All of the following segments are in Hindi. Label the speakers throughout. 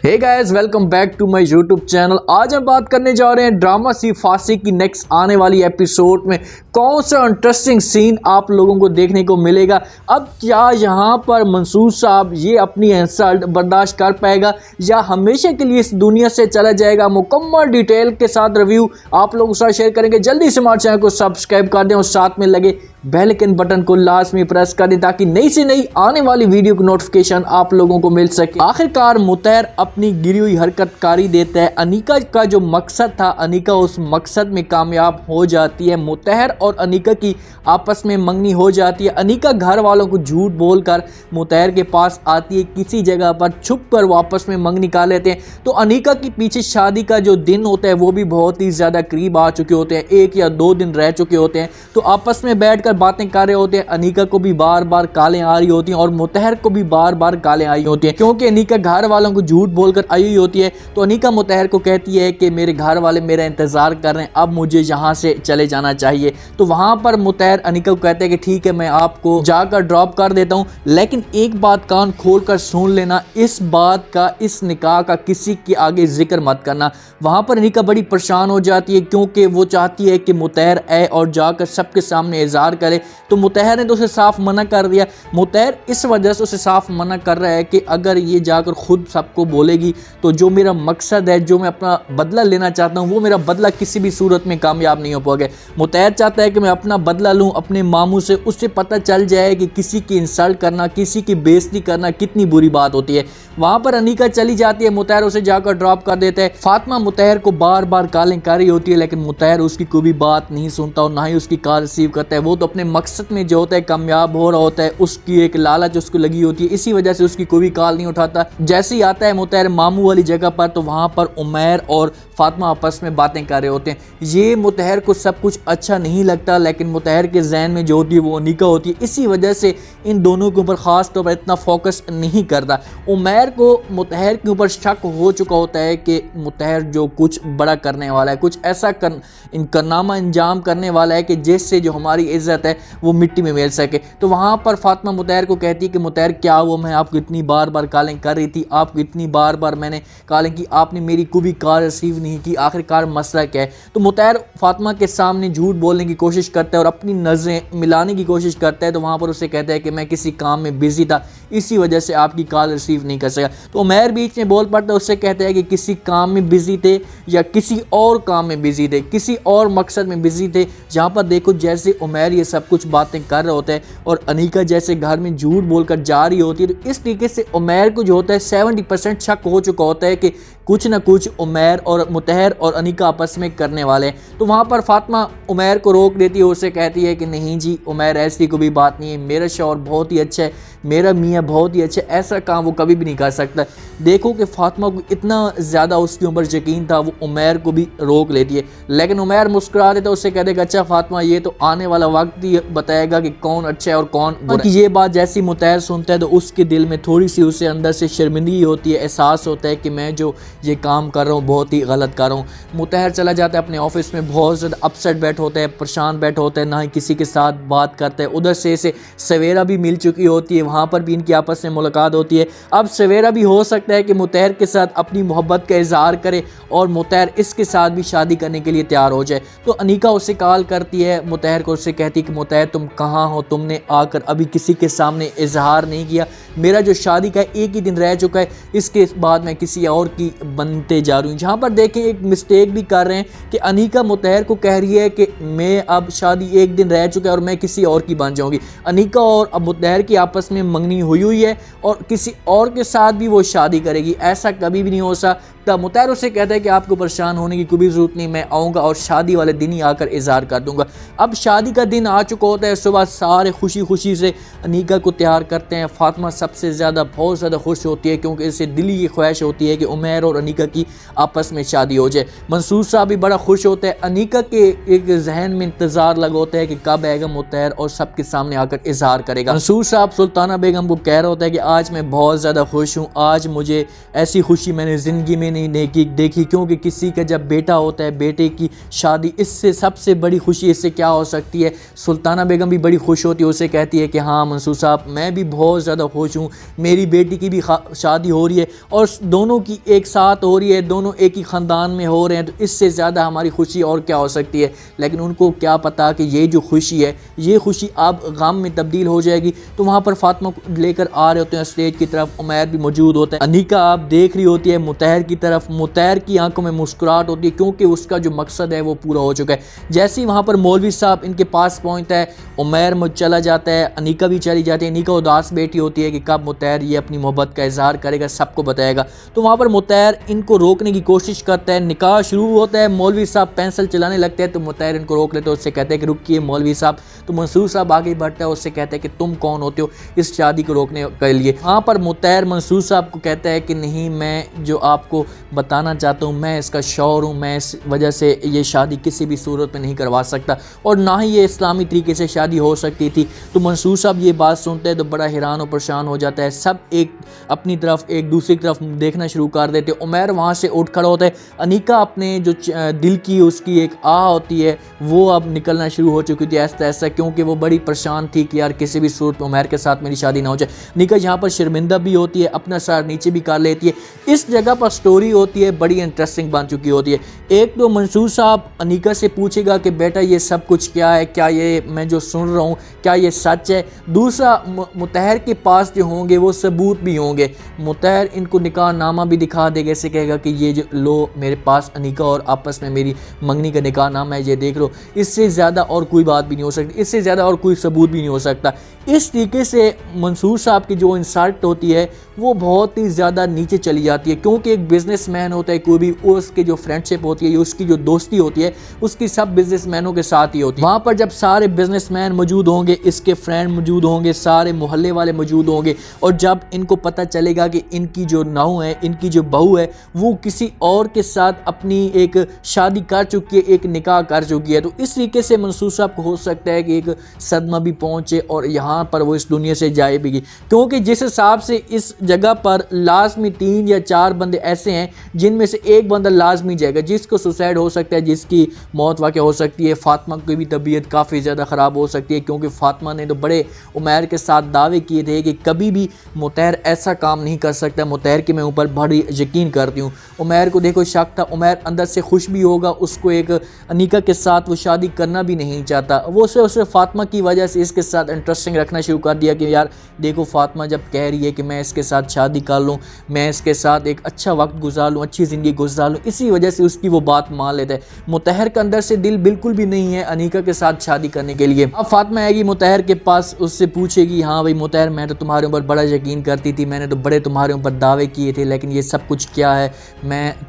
Speaker 1: Hey guys, welcome back to my YouTube channel. आज हम बात करने जा रहे हैं ड्रामा सी फांसी की नेक्स्ट आने वाली एपिसोड में कौन सा इंटरेस्टिंग सीन आप लोगों को देखने को मिलेगा। अब क्या यहाँ पर मंसूर साहब ये अपनी इंसल्ट बर्दाश्त कर पाएगा या हमेशा के लिए इस दुनिया से चला जाएगा। मुकम्मल डिटेल के साथ रिव्यू आप लोगों के साथ शेयर करेंगे। जल्दी से हमारे चैनल को सब्सक्राइब कर दें और साथ में लगे बेल आइकन बटन को लाजमी प्रेस कर दें ताकि नई से नई आने वाली वीडियो की नोटिफिकेशन आप लोगों को मिल सके। आखिरकार मुतैर अपनी गिरी हुई हरकत कारी देता है। अनीका का जो मकसद था, अनीका उस मकसद में कामयाब हो जाती है। मुतैर और अनीका की आपस में मंगनी हो जाती है। अनीका घर वालों को झूठ बोलकर मुतैर के पास आती है। किसी जगह पर छुप कर वो आपस में मंगनी कर लेते हैं। तो अनीका के पीछे शादी का जो दिन होता है वो भी बहुत ही ज़्यादा करीब आ चुके होते हैं। 1 या 2 दिन रह चुके होते हैं। तो आपस में बैठकर बातें कर रहे होते हैं। अनीका को भी बार बार कालें आ रही होती हैं और मुतैर को भी बार बार कालें आई होती हैं, क्योंकि अनीका घर वालों को झूठ बोलकर आई हुई होती है। तो अनीका मुतैर को कहती है कि मेरे घर वाले मेरा इंतजार कर रहे हैं, अब मुझे यहाँ से चले जाना चाहिए। तो वहाँ पर मुतैर अनीका को कहते हैं कि ठीक है, मैं आपको जाकर ड्रॉप कर देता हूँ, लेकिन एक बात कान खोल कर सुन लेना, इस बात का, इस निकाह का किसी के आगे जिक्र मत करना। वहाँ पर अनीका बड़ी परेशान हो जाती है क्योंकि वो चाहती है कि मुतैर आए और जाकर सबके सामने इजहार करे। तो मुतैर ने तो उसे साफ मना कर दिया। मुतैर इस वजह से उसे साफ मना कर रहा है कि अगर ये जाकर खुद सबको बोलेगी तो जो मेरा मकसद है, जो मैं अपना बदला लेना चाहता हूँ, वो मेरा बदला किसी भी सूरत में कामयाब नहीं हो पाएगा। मुतैर चाहता है कि मैं अपना बदला लूँ अपने मामू से, उससे पता चल जाए कि किसी की इंसल्ट करना, किसी की बेइज्जती करना कितनी बुरी बात होती है। वहाँ पर अनीका चली जाती है। मुतैर उसे जाकर ड्रॉप कर देता है। फातिमा मुतैर को बार बार कॉलिंग कर रही होती है, लेकिन मुतैर उसकी कोई भी बात नहीं सुनता और ना ही उसकी कॉल रिसीव करता है। वो तो अपने मकसद में जो होता है कामयाब हो रहा होता है, उसकी एक लालच उसको लगी होती है, इसी वजह से उसकी कोई भी कॉल नहीं उठाता। जैसे ही आता है मुतैर मामू वाली जगह पर, तो वहाँ पर उमैर और फातिमा आपस में बातें कर रहे होते हैं। ये मुतैर को सब कुछ अच्छा नहीं लगता, लेकिन मुतैर के जहन में जो होती है वो अनीका होती है, इसी वजह से इन दोनों के ऊपर ख़ास तौर पर इतना फोकस नहीं करता। उमैर को मुतैर के ऊपर शक हो चुका होता है कि मुतैर जो कुछ बड़ा करने वाला है, कुछ ऐसा कारनामा अंजाम करने वाला है कि जिससे जो हमारी इज्जत है वो मिट्टी में मिल सके। तो वहाँ पर फातिमा मुतैर को कहती है कि मुतैर क्या हुआ, मैं आपको इतनी बार बार कॉलिंग कर रही थी, आपको इतनी बार बार मैंने कॉलिंग की, आपने मेरी कोई भी कॉल रिसीव नहीं की, आखिरकार मसला क्या है। तो मुतैर फातिमा के सामने झूठ बोलने की कोशिश करता है और अपनी नज़रें मिलाने की कोशिश करता है। तो वहाँ पर उसे कहता है कि मैं किसी काम में बिजी था, इसी वजह से आपकी कॉल रिसीव नहीं कर सका। तो उमैर बीच में बोल पड़ता है, उससे कहता है कि किसी काम में बिजी थे या किसी और काम में बिजी थे, किसी और मकसद में बिजी थे। जहाँ पर देखो जैसे उमैर ये सब कुछ बातें कर रहे होते हैं और अनीका जैसे घर में झूठ बोलकर जा रही होती है। तो इस तरीके से उमैर को जो होता है 70% शक हो चुका होता है कि कुछ ना कुछ उमैर और मुतैर और अनीका आपस में करने वाले हैं। तो वहाँ पर फातिमा उमैर को रोक देती है, उससे कहती है कि नहीं जी उमैर, ऐसी कोई भी बात नहीं है, मेरा शौहर बहुत ही अच्छा है, मेरा मियाँ बहुत ही अच्छा है, ऐसा काम वो कभी भी नहीं कर सकता। देखो कि फातिमा को इतना ज़्यादा उसके ऊपर यकीन था, वो उमैर को भी रोक लेती है। लेकिन उमैर मुस्कुरा देता है, उससे कहते कि अच्छा फातिमा, ये तो आने वाला वक्त ही बताएगा कि कौन अच्छा है और कौन बुरा है। ये बात जैसी मुतैर सुनता है तो उसके दिल में थोड़ी सी उसे अंदर से शर्मिंदगी होती है, एहसास होता है कि मैं जो ये काम कर रहा हूँ बहुत ही गलत कर रहा हूँ। मुतैर चला जाता है अपने ऑफिस में, बहुत ज़्यादा अपसेट बैठ होता है, परेशान बैठ होता है, ना ही किसी के साथ बात करता है। उधर से सवेरा भी मिल चुकी होती है, वहाँ पर भी इनकी आपस में मुलाकात होती है। अब सवेरा भी हो सकता है कि मुतैर के साथ अपनी मोहब्बत का इजहार करे और मुतैर इसके साथ भी शादी करने के लिए तैयार हो जाए। तो अनीका उसे कॉल करती है मुतैर को, उससे कहती कि मुतैर तुम कहाँ हो, तुमने आकर अभी किसी के सामने इजहार नहीं किया, मेरा जो शादी का 1 ही दिन रह चुका है, इसके बाद मैं किसी और की बनते जा रही हूँ। जहाँ पर देखें एक मिस्टेक भी कर रहे हैं कि अनीका मुतैर को कह रही है कि मैं अब शादी 1 दिन रह चुका है और मैं किसी और की बन जाऊँगी। अनीका और अब मुतैर की आपस में मंगनी हुई है और किसी और के साथ भी वो शादी करेगी, ऐसा कभी भी नहीं हो सकता। मुतैर उसे कहता है कि आपको परेशान होने की कोई भी ज़रूरत नहीं, मैं आऊँगा और शादी वाले दिन ही आकर इजहार कर दूँगा। अब शादी का दिन आ चुका होता है, सुबह सारे खुशी खुशी से अनीका को तैयार करते हैं। फातिमा सबसे ज़्यादा बहुत ज़्यादा खुश होती है क्योंकि इसे दिली ये ख्वाहिश होती है कि उमैर और अनीका की आपस में शादी हो जाए। मंसूर साहब भी बड़ा खुश होता है। अनीका के एक जहन में इंतज़ार लगा होता है कि कब आएगा मुतहर और सबके सामने आकर इजहार करेगा। मंसूर साहब सुल्ताना बेगम को कह रहा होता है कि आज मैं बहुत ज़्यादा खुश हूँ, आज मुझे ऐसी खुशी मैंने ज़िंदगी में नहीं देखी, क्योंकि किसी का जब बेटा होता है, बेटे की शादी, इससे सबसे बड़ी खुशी इससे क्या हो सकती है। सुल्ताना बेगम भी बड़ी खुश होती है, उससे कहती है कि हाँ मंसूर साहब मैं भी बहुत ज़्यादा खुश हूँ, मेरी बेटी की भी शादी हो रही है और दोनों की एक साथ हो रही है, दोनों एक ही ख़ानदान में हो रहे हैं, तो इससे ज़्यादा हमारी खुशी और क्या हो सकती है। लेकिन उनको क्या पता कि ये जो खुशी है ये खुशी अब गम में तब्दील हो जाएगी। तो वहाँ पर फातिमा को लेकर आ रहे होते हैं स्टेज की तरफ, उमैर भी मौजूद होता है। अनीका आप देख रही होती है मुतहर की तरफ, मुतहर की आंखों में मुस्कुराहट होती है क्योंकि उसका जो मकसद है वो पूरा हो चुका है। जैसे ही वहाँ पर मौलवी साहब इनके पास पहुँचता है, उमैर चला जाता है, अनीका भी चली जाती है। अनीका उदास बैठी होती है कि कब मुतहर ये अपनी मोहब्बत का इजहार करेगा, सबको बताएगा। तो वहाँ पर मुतहर इनको रोकने की कोशिश करता है, निकाह शुरू होता है, मौलवी साहब पेंसिल चलाने लगते हैं तो मुतहर इनको रोक लेते हैं, उससे कहते हैं कि रुकिए मौलवी साहब। तो मंसूर साहब आगे बढ़ता है, उससे कहते हैं कि तुम कौन होते हो इस शादी को रोकने के लिए। वहाँ पर मुतहर मंसूर साहब को कहता है कि नहीं, मैं जो आपको बताना चाहता हूँ मैं इसका शौहर हूँ, मैं इस वजह से ये शादी किसी भी सूरत में नहीं करवा सकता और ना ही ये इस्लामी तरीके से शादी हो सकती थी। तो मंसूर साहब ये बात सुनते हैं तो बड़ा हैरान और परेशान हो जाता है। सब एक अपनी तरफ एक दूसरी तरफ देखना शुरू कर देते। उमैर वहाँ से उठ खड़ा होता है। अनीका अपने जो दिल की उसकी एक आह होती है वो अब निकलना शुरू हो चुकी थी ऐसा ऐसा, क्योंकि वो बड़ी परेशान थी कि यार किसी भी सूरत में उमैर के साथ मेरी शादी ना हो जाए। अनीका यहाँ पर शर्मिंदा भी होती है, अपना सर नीचे भी कर लेती है। इस जगह पर स्टोरी होती है बड़ी इंटरेस्टिंग बन चुकी होती है। एक तो मंसूर साहब अनीका से पूछेगा कि बेटा ये सब कुछ क्या है, क्या ये मैं जो सुन रहा हूँ क्या ये सच है। दूसरा मुतहर के पास जो होंगे वो सबूत भी होंगे, मुतहर इनको निकाह नामा भी दिखा देगा, ऐसे कहेगा कि ये जो लो मेरे पास अनीका और आपस में मेरी मंगनी का निकाह नामा है, ये देख लो। इससे ज़्यादा और कोई बात भी नहीं हो सकती, इससे ज़्यादा और कोई सबूत भी नहीं हो सकता। इस तरीके से मंसूर साहब की जो इंसल्ट होती है वो बहुत ही ज़्यादा नीचे चली जाती है, क्योंकि एक बिजनेसमैन होता है कोई भी, उसकी जो फ्रेंडशिप होती है, उसकी जो दोस्ती होती है उसकी सब बिजनेसमैनों के साथ ही होती है। वहाँ पर जब सारे बिजनेसमैन मौजूद होंगे, इसके फ्रेंड मौजूद होंगे, सारे मोहल्ले वाले मौजूद होंगे, और जब इनको पता चलेगा कि इनकी जो नाऊ है, इनकी जो बहू है वो किसी और के साथ अपनी एक शादी कर चुकी है, एक निकाह कर चुकी है, तो इस तरीके से मंसूर साहब को हो सकता है कि एक सदमा भी पहुँचे और यहाँ पर वो इस दुनिया से जाए भी। क्योंकि जिस हिसाब से इस जगह पर लाजमी 3 या 4 बंदे ऐसे हैं जिनमें से एक बंदा लाजमी जाएगा जिसको सुसाइड हो सकता है, जिसकी मौत वाक़ हो सकती है। फातिमा की भी तबीयत काफ़ी ज़्यादा ख़राब हो सकती है, क्योंकि फातिमा ने तो बड़े उमैर के साथ दावे किए थे कि कभी भी मुतहर ऐसा काम नहीं कर सकता। मुतहर के मैं ऊपर बड़ी यकीन करती हूँ। उमैर को देखो शक था, उमैर अंदर से खुश भी होगा, उसको एक अनीका के साथ वो शादी करना भी नहीं चाहता। वो सिर्फ फातिमा की वजह से इसके साथ इंटरेस्टिंग रखना शुरू कर दिया कि यार देखो फातिमा जब कह रही है कि मैं इसके साथ शादी कर लूँ, मैं इसके साथ एक अच्छा वक्त गुजार लूँ, अच्छी ज़िंदगी गुजार लूँ, इसी वजह से उसकी वो बात मान लेता है। मुतहर के अंदर से दिल बिल्कुल भी नहीं है अनीका के साथ शादी करने के लिए। अब फातिमा आएगी मुतहर के पास, उससे पूछेगी हाँ भाई मुतहर मैं तो तुम्हारे ऊपर बड़ा यकीन करती थी, मैंने तो बड़े तुम्हारे ऊपर दावे किए थे, लेकिन ये सब कुछ क्या है,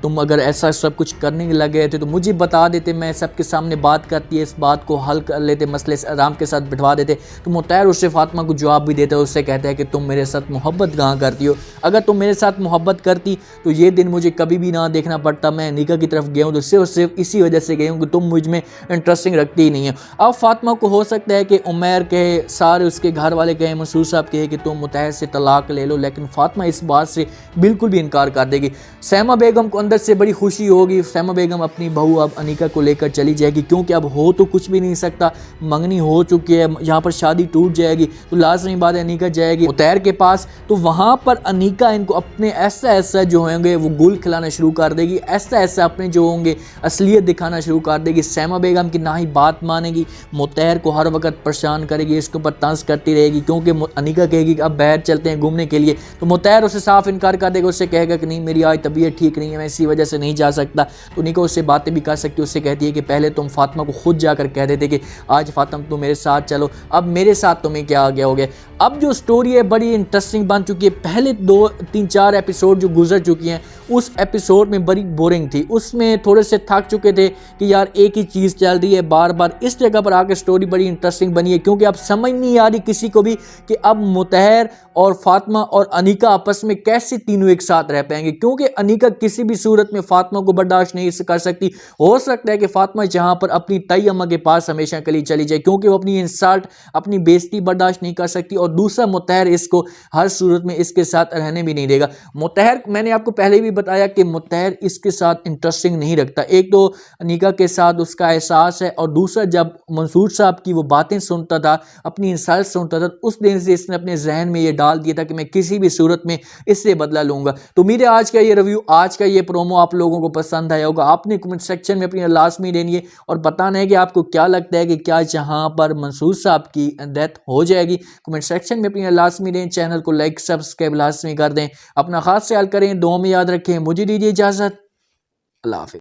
Speaker 1: तुम अगर ऐसा सब कुछ करने लग गए थे तो मुझे बता देते, मैं सबके सामने बात करती है, इस बात को हल कर लेते, मसले से आराम के साथ बिठवा देते। तो मुतहर उससे फातिमा को जवाब भी देता है, उससे कहता है कि तुम मेरे साथ मोहब्बत कहाँ करती हो, अगर तुम मेरे साथ मोहब्बत करती तो ये दिन मुझे कभी भी ना देखना पड़ता, मैं अनीका की तरफ गया हूँ तो सिर्फ इसी वजह से गया हूँ कि तुम मुझ में इंटरेस्टिंग रखती ही नहीं है। अब फातिमा को हो सकता है कि उमैर कहे, सारे उसके घर वाले कहे, मंसूर साहब कहे कि तुम मुतहर से तलाक ले लो, लेकिन फातिमा इस बात से बिल्कुल भी इनकार कर देगी। सैमा बेगम को अंदर से बड़ी खुशी होगी, सैमा बेगम अपनी बहू अब अनीका को लेकर चली जाएगी, क्योंकि अब हो तो कुछ भी नहीं सकता, मंगनी हो चुकी है, यहाँ पर शादी टूट जाएगी तो लाजमी बात है अनीका जाएगी मुतहर के पास। तो वहाँ पर अनीका इनको अपने ऐसा जो होंगे वो गुल खिलाना शुरू कर देगी, ऐसा अपने जो होंगे असलियत दिखाना शुरू कर देगी। सैमा बेगम की ना ही बात मानेगी, मुतहर को हर वक्त परेशान करेगी, इसके ऊपर तंज करती रहेगी, क्योंकि अनीका कहेगी कि अब बाहर चलते हैं घूमने के लिए, तो मुतहर उसे साफ इनकार कर देगा, उससे कहेगा कि नहीं मेरी आज तबीयत ठीक नहीं है, मैं इसी वजह से नहीं जा सकता। तो अनीका उससे बातें भी कर सकती है, उससे कहती है कि पहले तुम फातिमा को खुद जाकर कह देते कि आज फातिमा तुम मेरे साथ चलो, अब मेरे साथ तुम्हें क्या आ गया हो गया। अब जो स्टोरी है बड़ी इंटरेस्टिंग बन चुकी है। पहले 2-3-4 एपिसोड जो गुजर चुकी हैं उस एपिसोड में बड़ी बोरिंग थी, उसमें थोड़े से थक चुके थे कि यार एक ही चीज़ चल रही है बार बार। इस जगह पर आकर स्टोरी बड़ी इंटरेस्टिंग बनी है, क्योंकि अब समझ नहीं आ रही किसी को भी कि अब मुतहर और फातिमा और अनीका आपस में कैसे तीनों एक साथ रह पाएंगे, क्योंकि क्योंकि अनीका किसी भी सूरत में फातिमा को बर्दाश्त नहीं कर सकती। हो सकता है कि फातिमा जहां पर अपनी ताई अम्मा के पास हमेशा के लिए चली जाए, क्योंकि वो अपनी इंसल्ट, अपनी बेइज्जती बर्दाश्त नहीं कर सकती। और दूसरा, मुत्तहर इसको हर सूरत में इसके साथ रहने भी नहीं देगा। मुत्तहर, मैंने आपको पहले भी बताया कि मुत्तहर इसके साथ इंटरेस्टिंग नहीं रखता। एक तो अनीका के साथ उसका एहसास है, और दूसरा जब मंसूर साहब की वो बातें सुनता था, अपनी इंसल्ट सुनता था, उस दिन से इसने अपने जहन में ये डाल दिया था कि मैं किसी भी सूरत में इससे बदला लूंगा। तो मेरे आज का ये रिव्यू, आज का ये प्रोमो आप लोगों को पसंद आया होगा। आपने कमेंट सेक्शन में अपनी लाजमी देनी है और बताना है कि आपको क्या लगता है कि क्या जहां पर मंसूर साहब की डेथ हो जाएगी। कमेंट सेक्शन में अपनी लाजमी दें। चैनल को लाइक सब्सक्राइब लाजमी कर दें। अपना खास ख्याल करें, दुआ में याद रखें। मुझे दीजिए इजाजत। अल्लाह हाफिज़।